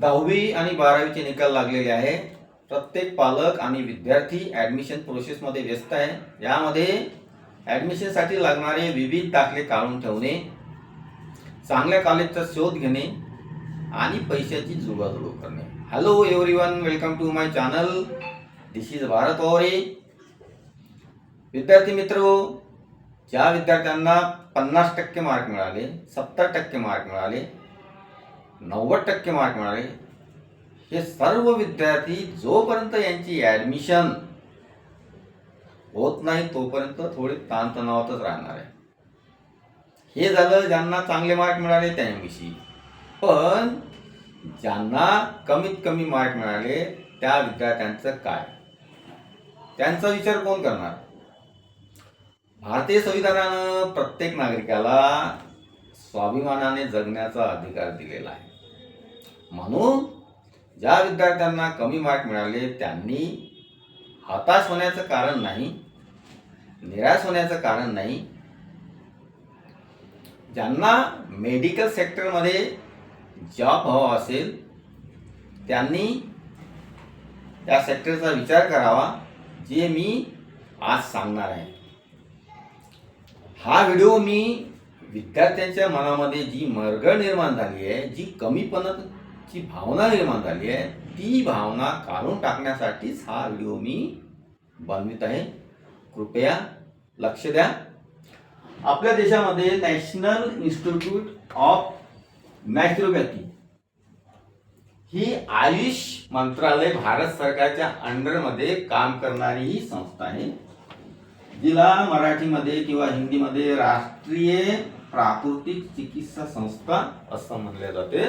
10वी आणि 12वीचे निकाल लागलेले आहे. प्रत्येक पालक आणि विद्यार्थी ॲडमिशन प्रोसेसमध्ये व्यस्त आहे. यामध्ये ॲडमिशनसाठी लागणारे विविध दाखले काढून ठेवणे, चांगल्या कॉलेजचा शोध घेणे आणि पैशाची जुळवाजुळव करणे. Hello everyone, welcome to my channel. This is Bharat Vaware. विद्यार्थी मित्रो, ज्या विद्यार्थ्यांना 50% मार्क मिळाले, 70% मार्क मिळाले, 90% मार्क मिळाले, हे सर्व विद्यार्थी जोपर्यंत यांची ॲडमिशन होत नाही तोपर्यंत थोडे ताणतणावातच राहणार आहे. हे झालं ज्यांना चांगले मार्क मिळाले त्यांच्याविषयी. पण ज्यांना कमीत कमी मार्क मिळाले त्या विद्यार्थ्यांचं काय? त्यांचा विचार कोण करणार? भारतीय संविधानानं प्रत्येक नागरिकाला स्वाभिमानाने जगण्याचा अधिकार दिलेला आहे. म्हणून ज्या विद्यार्थ्यांना कमी मार्क मिळाले त्यांनी हताश होण्याचं कारण नाही, निराश होण्याचं कारण नाही. ज्यांना मेडिकल सेक्टरमध्ये जॉब हवा असेल त्यांनी त्या सेक्टरचा विचार करावा, जे मी आज सांगणार आहे. हा व्हिडिओ मी विद्यार्थ्यांच्या मनामध्ये जी मरगळ निर्माण झाली आहे, जी कमीपणाची भावना निर्माण झाली आहे, ती भावना काढून टाकण्यासाठीच हा व्हिडिओ मी बनवित आहे. कृपया लक्ष द्या. आपल्या देशामध्ये नॅशनल इन्स्टिट्यूट ऑफ नॅचरोपॅथी ही आयुष मंत्रालय भारत सरकारच्या अंडरमध्ये काम करणारी ही संस्था आहे, जिला मराठीमध्ये किंवा हिंदीमध्ये राष्ट्रीय प्राकृतिक चिकित्सा संस्था असं म्हणले जाते.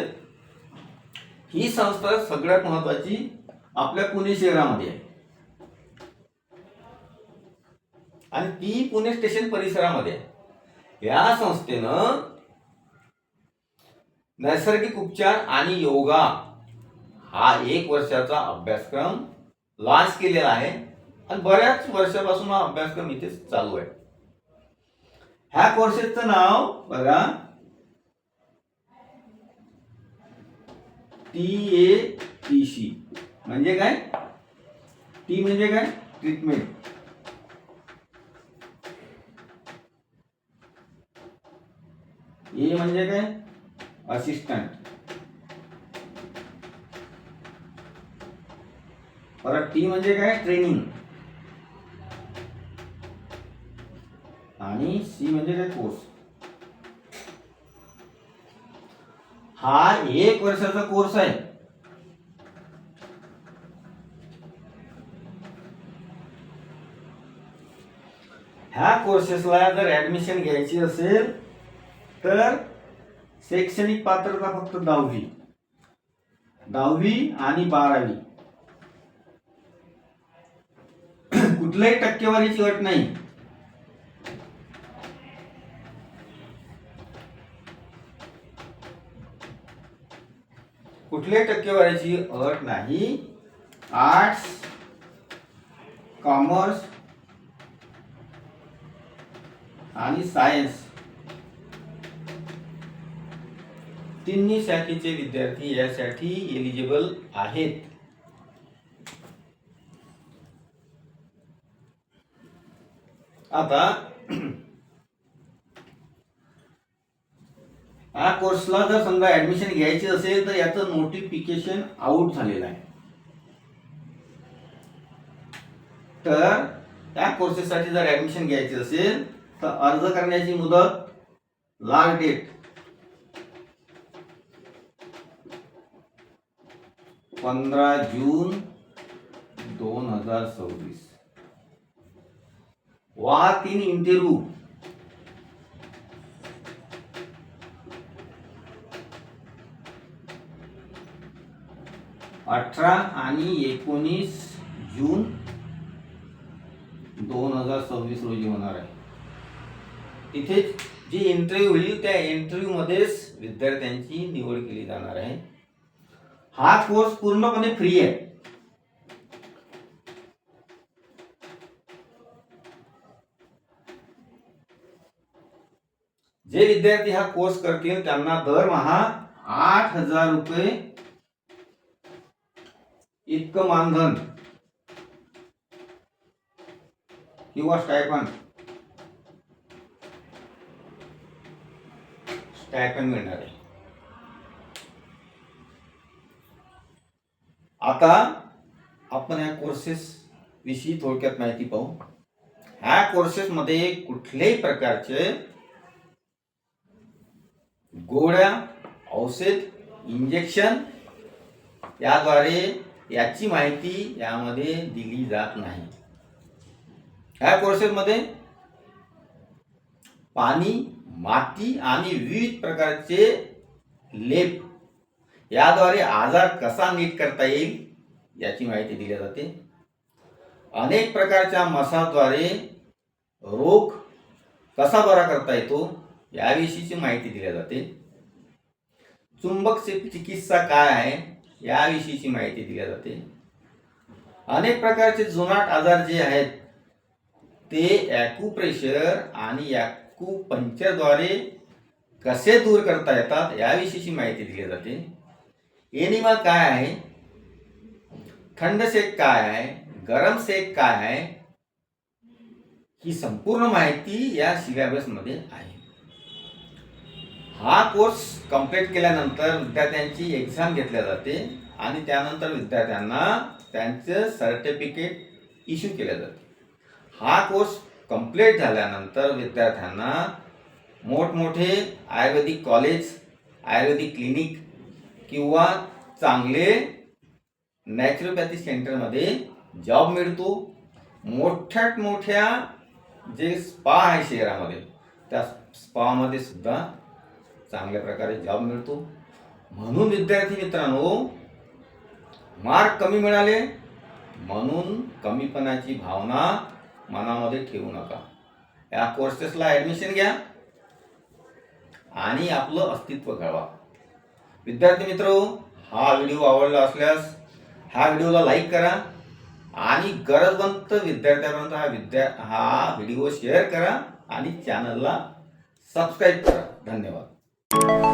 ही संस्था सगळ्यात महत्वाची आपल्या पुणे शहरामध्ये आहे आणि ती पुणे स्टेशन परिसरामध्ये आहे. या संस्थेनं नैसर्गिक उपचार आणि योगा हा 1 वर्षाचा अभ्यासक्रम लॉन्च केलेला आहे आणि बऱ्याच वर्षापासून हा अभ्यासक्रम इथे चालू आहे. ह्या कोर्सेसचं नाव बघा, TATC. म्हणजे काय? टी म्हणजे काय? ट्रीटमेंट. ए म्हणजे काय? असिस्टंट. परत टी म्हणजे काय? ट्रेनिंग. आणि सी म्हणजे काय? कोर्स. हा 1 वर्षाचा कोर्स आहे. ह्या कोर्सेसला जर ऍडमिशन घ्यायची असेल तर शैक्षणिक पात्रता फक्त 10वी आणि 12वी. कुठल्याही टक्केवारीची अट नाही. कुठल्याही टक्केवारीची अट नाही. आर्ट्स, कॉमर्स आणि सायन्स तिन्ही शाखेचे विद्यार्थी यासाठी एलिजिबल आहेत. आता या कोर्सला जर समजा ऍडमिशन घ्यायची असेल तर याचं नोटिफिकेशन आउट झालेलं आहे. तर त्या कोर्सेससाठी जर ऍडमिशन घ्यायची असेल तर अर्ज करण्याची मुदत, last date 15 June 2026. Walk in interview 18 आणि 19 जून 2026 रोजी होणार आहे. तिथे जी इंटरव्ह्यू होईल त्या इंटरव्ह्यू मध्येच विद्यार्थ्यांची निवड केली जाणार आहे. हा कोर्स पूर्णपणे फ्री आहे. जे विद्यार्थी हा कोर्स करतील त्यांना दरमहा 8,000 रुपये इतकं मानधन किंवा स्टायपंड मिळणार आहे. आता आपण या कोर्सेस विषयी थोडक्यात माहिती पाहू. ह्या कोर्सेस मध्ये कुठल्याही प्रकारचे गोळ्या, औषध, इंजेक्शन याद्वारे याची माहिती यामध्ये दिली जात नाही. ह्या कोर्सेस मध्ये पाणी, माती आणि विविध प्रकारचे लेप याद्वारे आजार कसा नीट करता येईल याची माहिती दिली जाते. अनेक प्रकारच्या मसाजद्वारे रोग कसा बरा करता येतो याविषयीची माहिती दिली जाते. चुंबक चिकित्सा काय आहे याविषयीची माहिती दिली जाते. अनेक प्रकारचे जुनाट आजार जे आहेत ते ॲक्युप्रेशर आणि ॲक्युपंक्चरद्वारे कसे दूर करता येतात याविषयीची माहिती दिली जाते. एनिमा काय आहे, थंड सेक काय आहे, गरम सेक काय आहे, ही संपूर्ण माहिती या सिलेबस मध्ये आहे. हा कोर्स कंप्लीट केल्यानंतर विद्यार्थ्यांची एक्झाम घेतल्या जाते आणि त्यानंतर विद्यार्थ्यांना त्यांचे सर्टिफिकेट इश्यू केले जाते. हा कोर्स कंप्लीट झाल्यानंतर विद्यार्थ्यांना मोठमोठे आयुर्वेदिक कॉलेज, आयुर्वेदिक क्लिनिक किंवा चांगले नॅचरोपॅथी सेंटरमध्ये जॉब मिळतो. मोठ्या जे स्पा आहे शहरामध्ये त्या स्पामध्ये सुद्धा चांगल्या प्रकारे जॉब मिळतो. म्हणून विद्यार्थी मित्रांनो, मार्क कमी मिळाले म्हणून कमीपणाची भावना मनामध्ये ठेवू नका. या कोर्सेसला ॲडमिशन घ्या आणि आपलं अस्तित्व घडवा. विद्यार्थी मित्रो, हा व्हिडिओ आवडला असल्यास हा व्हिडिओला लाईक करा आणि गरजवंत विद्यार्थ्यांपर्यंत हा व्हिडिओ शेअर करा आणि चॅनलला सबस्क्राईब करा. धन्यवाद.